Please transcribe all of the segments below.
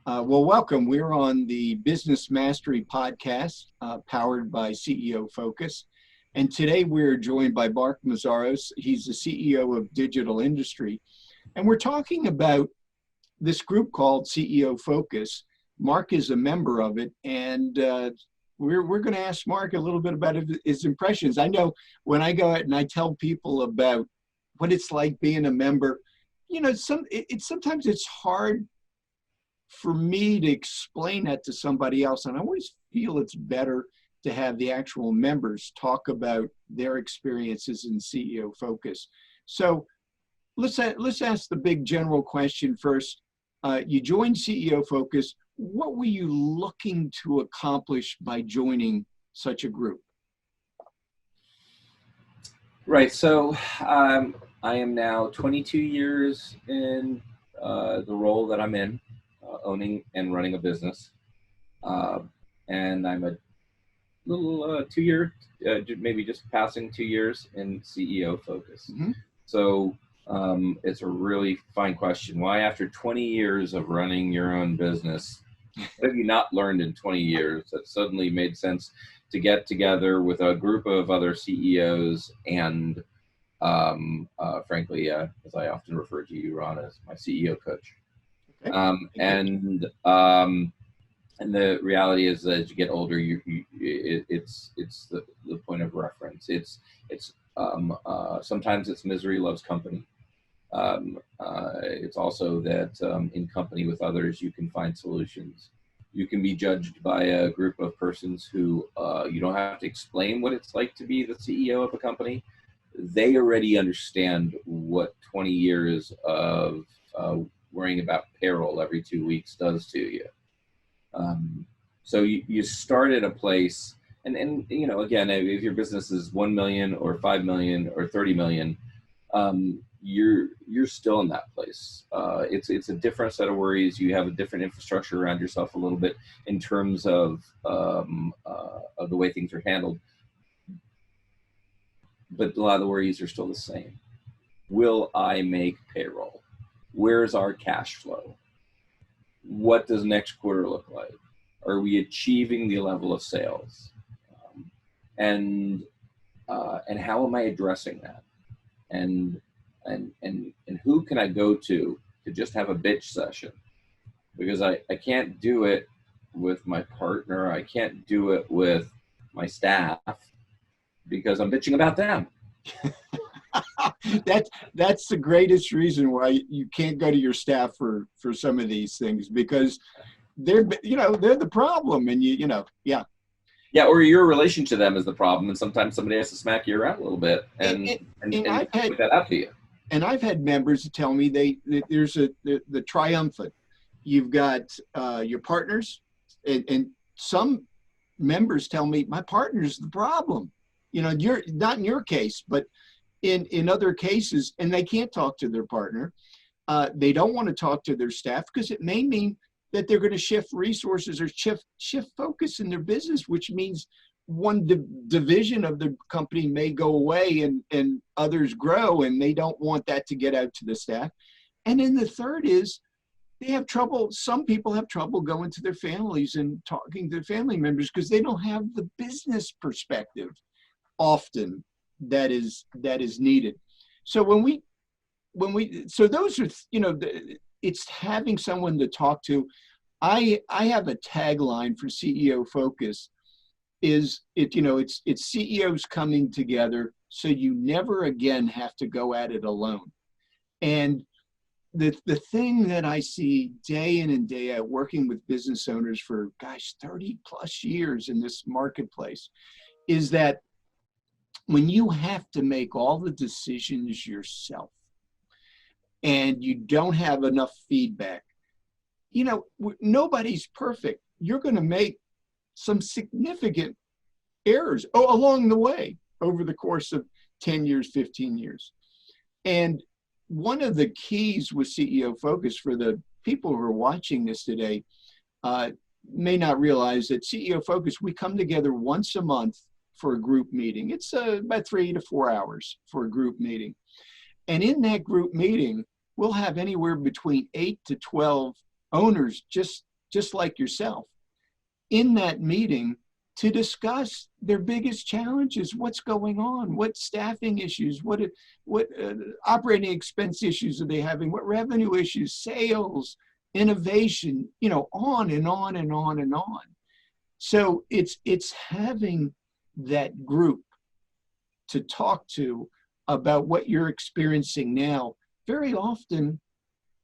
Well, welcome. We're on the Business Mastery podcast, powered by CEO Focus. And today we're joined by Mark Meszaros. He's the CEO of Digital Industry. And we're talking about this group called CEO Focus. Mark is a member of it. And we're going to ask Mark a little bit about his impressions. I know when I go out and I tell people about what it's like being a member, you know, sometimes it's hard for me to explain that to somebody else. And I always feel it's better to have the actual members talk about their experiences in CEO Focus. So let's ask the big general question first. You joined CEO Focus. What were you looking to accomplish by joining such a group? Right. So I am now 22 years in the role that I'm in. Owning and running a business, and I'm a little 2 year, maybe just passing 2 years in CEO Focus. Mm-hmm. So it's a really fine question. Why, after 20 years of running your own business, what have you not learned in 20 years that suddenly made sense to get together with a group of other CEOs and, frankly, as I often refer to you, Ron, as my CEO coach. Okay. And the reality is that as you get older, it's the point of reference. It's sometimes it's misery loves company. It's also that in company with others, you can find solutions. You can be judged by a group of persons who you don't have to explain what it's like to be the CEO of a company. They already understand what 20 years of worrying about payroll every 2 weeks does to you. So you start at a place, and you know, again, if your business is 1 million or 5 million or 30 million, you're still in that place. It's a different set of worries. You have a different infrastructure around yourself a little bit in terms of the way things are handled. But a lot of the worries are still the same. Will I make payroll? Where's our cash flow? What does next quarter look like? Are we achieving the level of sales? And how am I addressing that? And who can I go to just have a bitch session? Because I can't do it with my partner. I can't do it with my staff because I'm bitching about them. That's the greatest reason why you can't go to your staff for some of these things, because they're the problem, and yeah. Or your relation to them is the problem, and sometimes somebody has to smack you around a little bit and put that out to you. And I've had members tell me there's the triumphant. You've got your partners, and some members tell me my partner's the problem. You know, you're not in your case, but in other cases, and they can't talk to their partner. They don't want to talk to their staff because it may mean that they're going to shift resources or shift focus in their business, which means one division of the company may go away and others grow, and they don't want that to get out to the staff. And then the third is they have trouble. Some people have trouble going to their families and talking to their family members because they don't have the business perspective often that is needed. So so those are, it's having someone to talk to. I have a tagline for CEO Focus it's CEOs coming together so you never again have to go at it alone. And the thing that I see day in and day out working with business owners for 30 plus years in this marketplace is that when you have to make all the decisions yourself and you don't have enough feedback, nobody's perfect. You're going to make some significant errors along the way over the course of 10 years, 15 years. And one of the keys with CEO Focus for the people who are watching this today may not realize that CEO Focus, we come together once a month for a group meeting. It's about 3 to 4 hours for a group meeting. And in that group meeting, we'll have anywhere between 8 to 12 owners just just like yourself, in that meeting to discuss their biggest challenges, what's going on, what staffing issues, what operating expense issues are they having, what revenue issues, sales, innovation, on and on and on and on. So it's having that group to talk to about what you're experiencing now. Very often,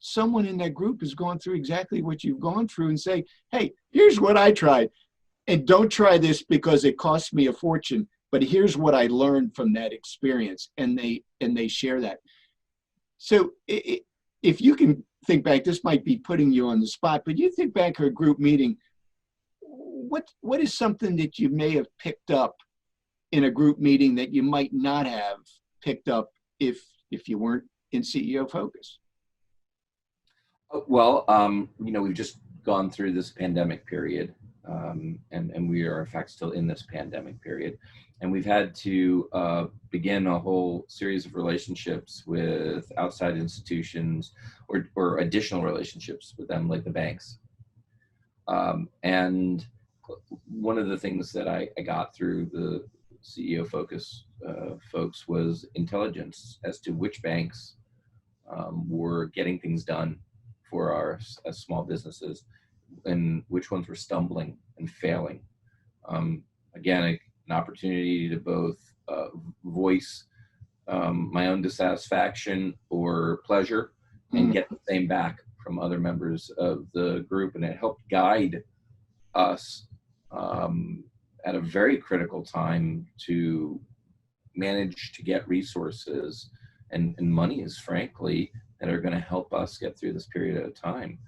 someone in that group has gone through exactly what you've gone through and say, hey, here's what I tried. And don't try this because it cost me a fortune, but here's what I learned from that experience. And they share that. So if you can think back, this might be putting you on the spot, but you think back to a group meeting, what is something that you may have picked up in a group meeting that you might not have picked up if you weren't in CEO Focus? Well, we've just gone through this pandemic period, and we are in fact still in this pandemic period, and we've had to begin a whole series of relationships with outside institutions or additional relationships with them, like the banks. And one of the things that I got through the CEO Focus folks was intelligence as to which banks were getting things done for our as small businesses and which ones were stumbling and failing. Again, an opportunity to both voice my own dissatisfaction or pleasure and get the same back from other members of the group. And it helped guide us at a very critical time to manage to get resources and monies, frankly, that are going to help us get through this period at a time.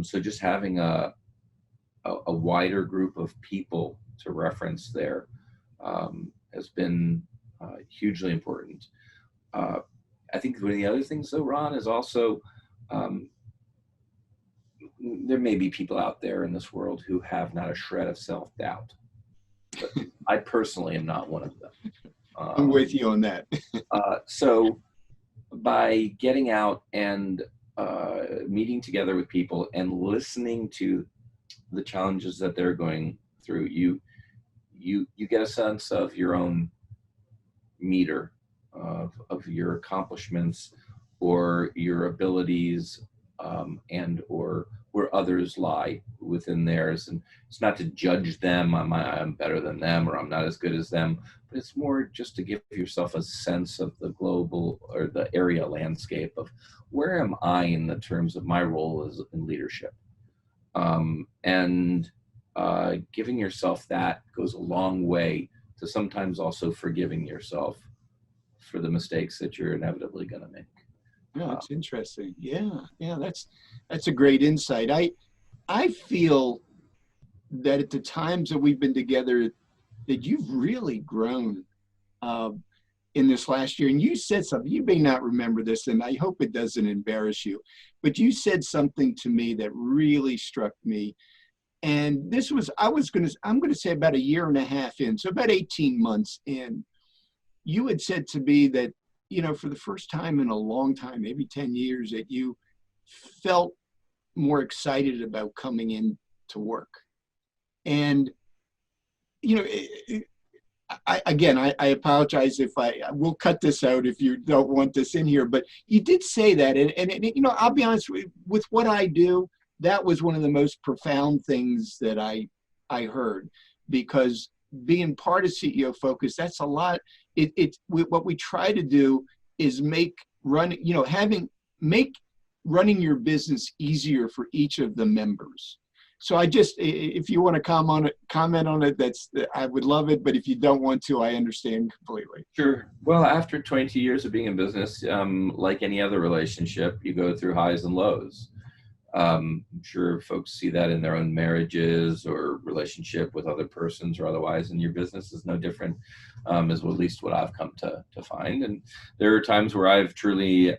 So just having a wider group of people to reference there has been hugely important. I think one of the other things, though, Ron, is also there may be people out there in this world who have not a shred of self-doubt. But I personally am not one of them. I'm with you on that. So by getting out and meeting together with people and listening to the challenges that they're going through, you get a sense of your own meter of your accomplishments or your abilities and or where others lie within theirs. And it's not to judge them, I'm better than them or I'm not as good as them, but it's more just to give yourself a sense of the global or the area landscape of where am I in the terms of my role as in leadership. And giving yourself that goes a long way to sometimes also forgiving yourself for the mistakes that you're inevitably going to make. Yeah, that's interesting. Yeah, that's a great insight. I feel that at the times that we've been together, that you've really grown in this last year. And you said something, you may not remember this, and I hope it doesn't embarrass you, but you said something to me that really struck me. And this was, I'm going to say about a year and a half in, so about 18 months in, you had said to me that, for the first time in a long time, maybe 10 years, that you felt more excited about coming in to work. And, I apologize if we'll cut this out if you don't want this in here, but you did say that. And I'll be honest with what I do, that was one of the most profound things that I heard, because being part of CEO Focus, that's a lot. What we try to do is make running your business easier for each of the members. So if you want to comment on it, I would love it. But if you don't want to, I understand completely. Sure. Well, after 22 years of being in business, like any other relationship, you go through highs and lows. I'm sure folks see that in their own marriages or relationship with other persons or otherwise, and your business is no different, is at least what I've come to find. And there are times where I've truly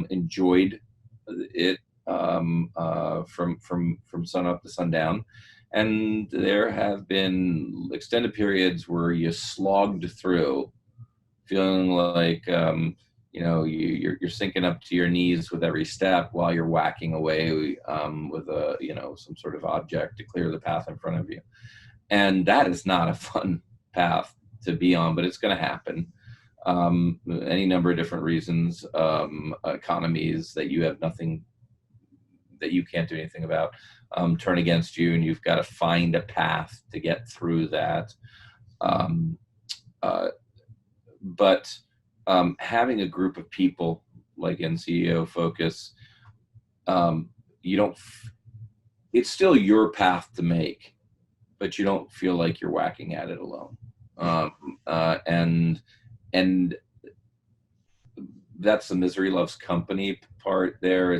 enjoyed it from sun up to sundown, and there have been extended periods where you slogged through, feeling like you're sinking up to your knees with every step while you're whacking away with some sort of object to clear the path in front of you. And that is not a fun path to be on, but it's going to happen. Any number of different reasons, economies that you have nothing, that you can't do anything about, turn against you, and you've got to find a path to get through that. But having a group of people like NCEO Focus, it's still your path to make, but you don't feel like you're whacking at it alone. And that's the misery loves company part there.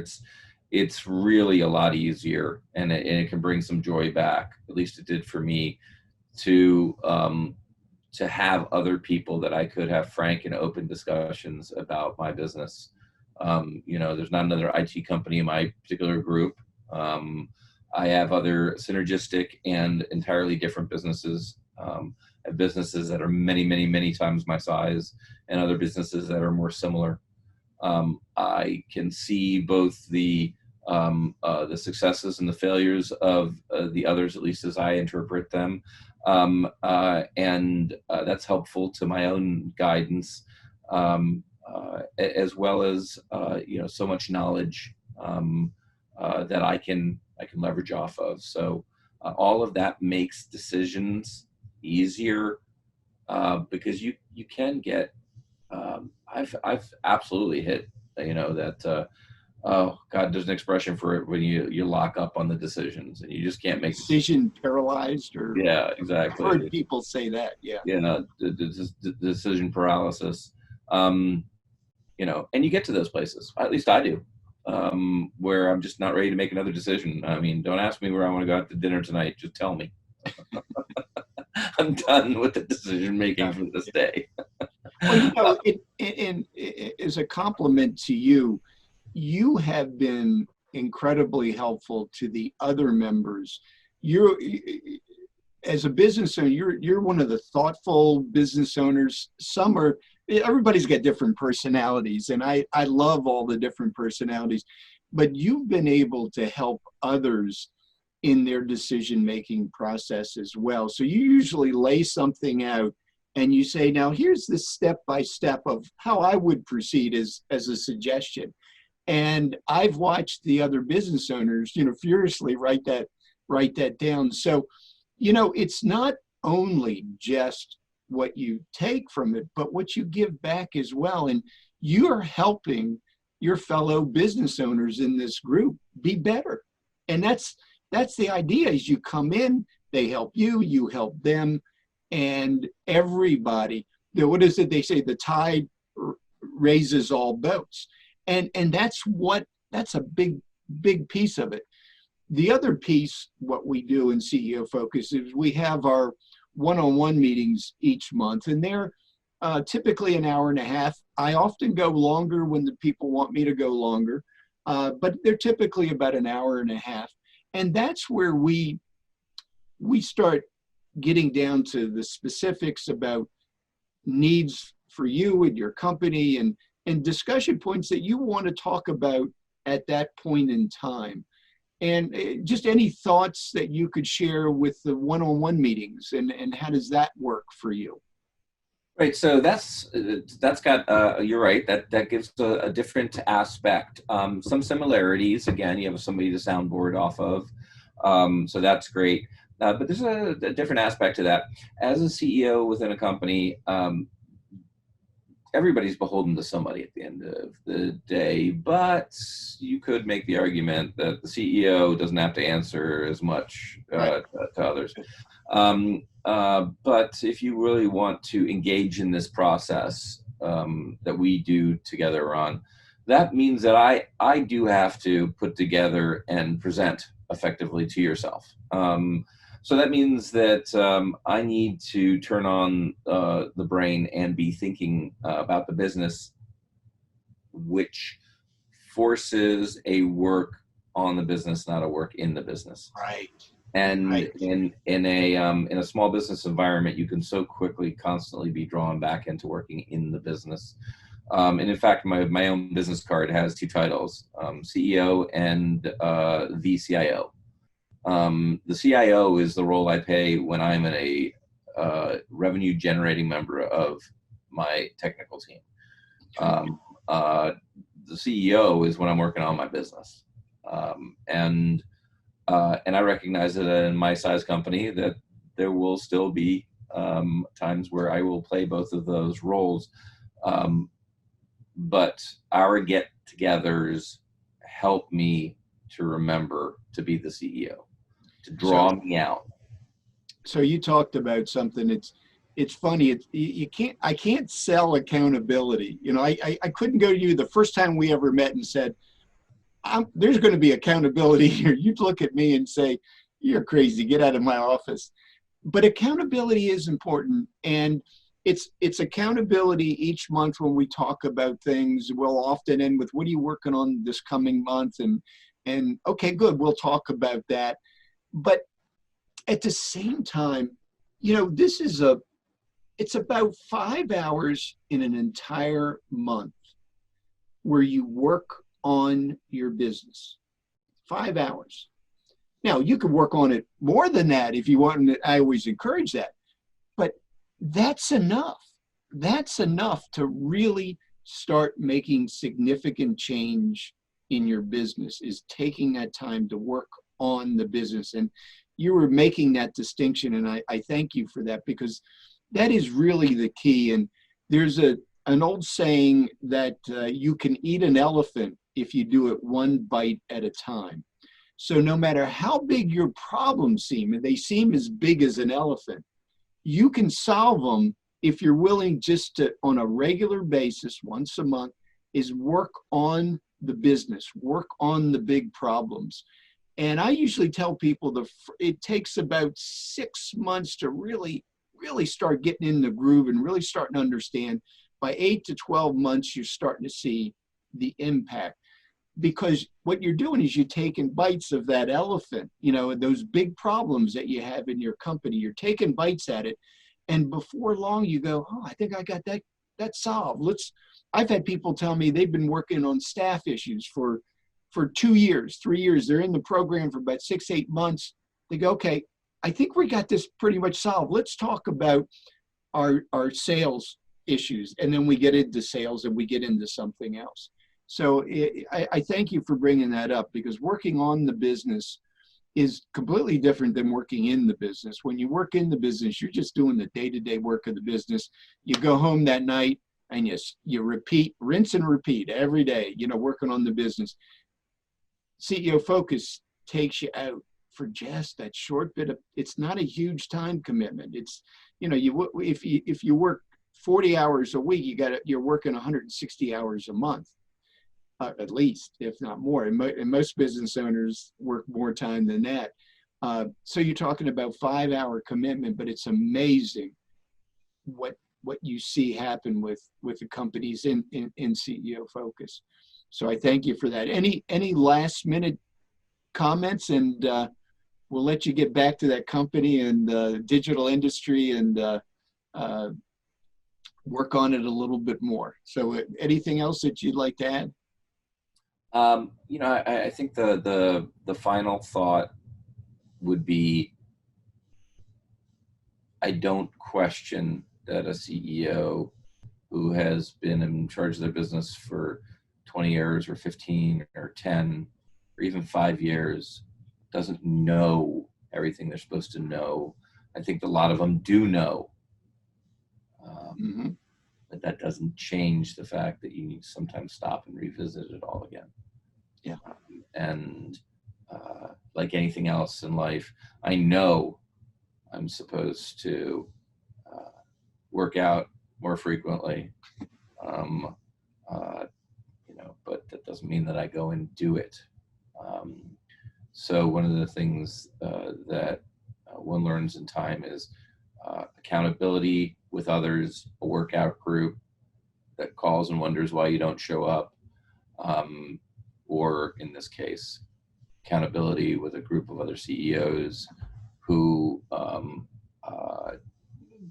It's really a lot easier, and it can bring some joy back. At least it did for me, to have other people that I could have frank and open discussions about my business. There's not another IT company in my particular group. I have other synergistic and entirely different businesses. I have businesses that are many, many, many times my size, and other businesses that are more similar. I can see both the successes and the failures of the others, at least as I interpret them. And that's helpful to my own guidance, as well as so much knowledge that I can leverage off of. So all of that makes decisions easier, because you can get. I've absolutely hit that. Oh God, there's an expression for it when you lock up on the decisions and you just can't make decision paralyzed, or yeah, exactly. I've heard people say that. Yeah. The decision paralysis. And you get to those places. At least I do, where I'm just not ready to make another decision. I mean, don't ask me where I want to go out to dinner tonight. Just tell me. I'm done with the decision making for this day. Well, as a compliment to you, you have been incredibly helpful to the other members. As a business owner, you're one of the thoughtful business owners. Everybody's got different personalities, and I love all the different personalities, but you've been able to help others in their decision-making process as well. So you usually lay something out and you say, now here's the step-by-step of how I would proceed as a suggestion. And I've watched the other business owners, furiously write that down. So, it's not only just what you take from it, but what you give back as well. And you're helping your fellow business owners in this group be better. And that's the idea. Is you come in, they help you, you help them, and everybody. What is it they say? The tide raises all boats. And that's a big piece of it. The other piece, what we do in CEO Focus, is we have our one-on-one meetings each month, and they're typically an hour and a half. I often go longer when the people want me to go longer, but they're typically about an hour and a half. And that's where we start getting down to the specifics about needs for you and your company, and discussion points that you want to talk about at that point in time. And just any thoughts that you could share with the one-on-one meetings, and how does that work for you? Right. So that's got, you're right, that gives a different aspect. Some similarities, again, you have somebody to soundboard off of. So that's great. But there's a different aspect to that. As a CEO within a company, everybody's beholden to somebody at the end of the day, but you could make the argument that the CEO doesn't have to answer as much to others. But if you really want to engage in this process that we do together on, that means that I do have to put together and present effectively to yourself. So that means that I need to turn on the brain and be thinking about the business, which forces a work on the business, not a work in the business. Right. And right. in a small business environment, you can so quickly, constantly be drawn back into working in the business. And in fact, my own business card has two titles, CEO and the CIO. The CIO is the role I play when I'm a revenue generating member of my technical team. The CEO is when I'm working on my business. And I recognize that in my size company that there will still be times where I will play both of those roles. But our get-togethers help me to remember to be the CEO, to draw me out. So you talked about something. It's funny. I can't sell accountability. You know, I couldn't go to you the first time we ever met and said, there's going to be accountability here. You'd look at me and say, you're crazy, get out of my office. But accountability is important. And it's accountability each month when we talk about things. We'll often end with, what are you working on this coming month? And okay, good, we'll talk about that. But at the same time, you know, it's about 5 hours in an entire month where you work on your business. 5 hours. Now, you could work on it more than that if you want, and I always encourage that. But that's enough. That's enough to really start making significant change in your business, is taking that time to work on the business. And you were making that distinction, and I thank you for that, because that is really the key. And there's an old saying that you can eat an elephant if you do it one bite at a time. So no matter how big your problems seem, and they seem as big as an elephant, you can solve them if you're willing just to, on a regular basis, once a month, is work on the business, work on the big problems. And I usually tell people it takes about 6 months to really start getting in the groove and really starting to understand. By 8 to 12 months, you're starting to see the impact. Because what you're doing is you're taking bites of that elephant, you know, those big problems that you have in your company. You're taking bites at it. And before long, you go, oh, I think I got that solved. I've had people tell me they've been working on staff issues for 2 years, 3 years. They're in the program for about 6, 8 months. They go, okay, I think we got this pretty much solved. Let's talk about our sales issues. And then we get into sales and we get into something else. So I thank you for bringing that up, because working on the business is completely different than working in the business. When you work in the business, you're just doing the day-to-day work of the business. You go home that night and you repeat, rinse and repeat every day, you know, working on the business. CEO Focus takes you out for just that short bit of, it's not a huge time commitment. It's, you know, if you work 40 hours a week, you're working 160 hours a month. At least, if not more. And most business owners work more time than that. So you're talking about 5 hour commitment, but it's amazing what you see happen with the companies in CEO Focus. So I thank you for that. Any last minute comments, and we'll let you get back to that company and digital industry and work on it a little bit more. So anything else that you'd like to add? You know, I think the final thought would be, I don't question that a CEO who has been in charge of their business for 20 years or 15 or 10 or even 5 years doesn't know everything they're supposed to know. I think a lot of them do know. But that doesn't change the fact that you need to sometimes stop and revisit it all again. Yeah. And like anything else in life, I know I'm supposed to work out more frequently, you know, but that doesn't mean that I go and do it. So one of the things that one learns in time is accountability with others, a workout group that calls and wonders why you don't show up, or in this case, accountability with a group of other CEOs who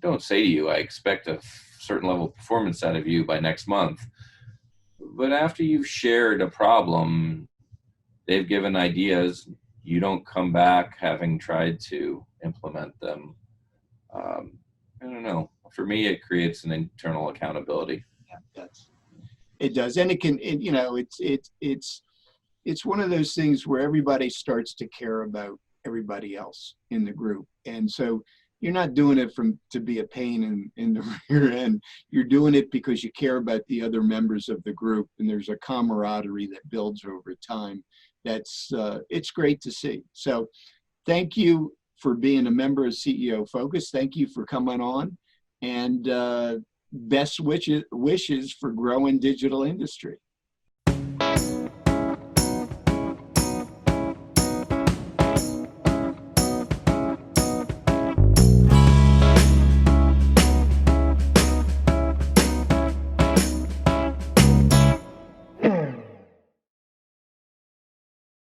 don't say to you, I expect a certain level of performance out of you by next month, But after you've shared a problem, they've given ideas, you don't come back having tried to implement them. I don't know. For me, it creates an internal accountability. Yeah, it does, and you know, it's one of those things where everybody starts to care about everybody else in the group, and so you're not doing it to be a pain in the rear end. You're doing it because you care about the other members of the group, and there's a camaraderie that builds over time. That's it's great to see. So thank you for being a member of CEO Focus. Thank you for coming on, and best wishes for growing digital industry.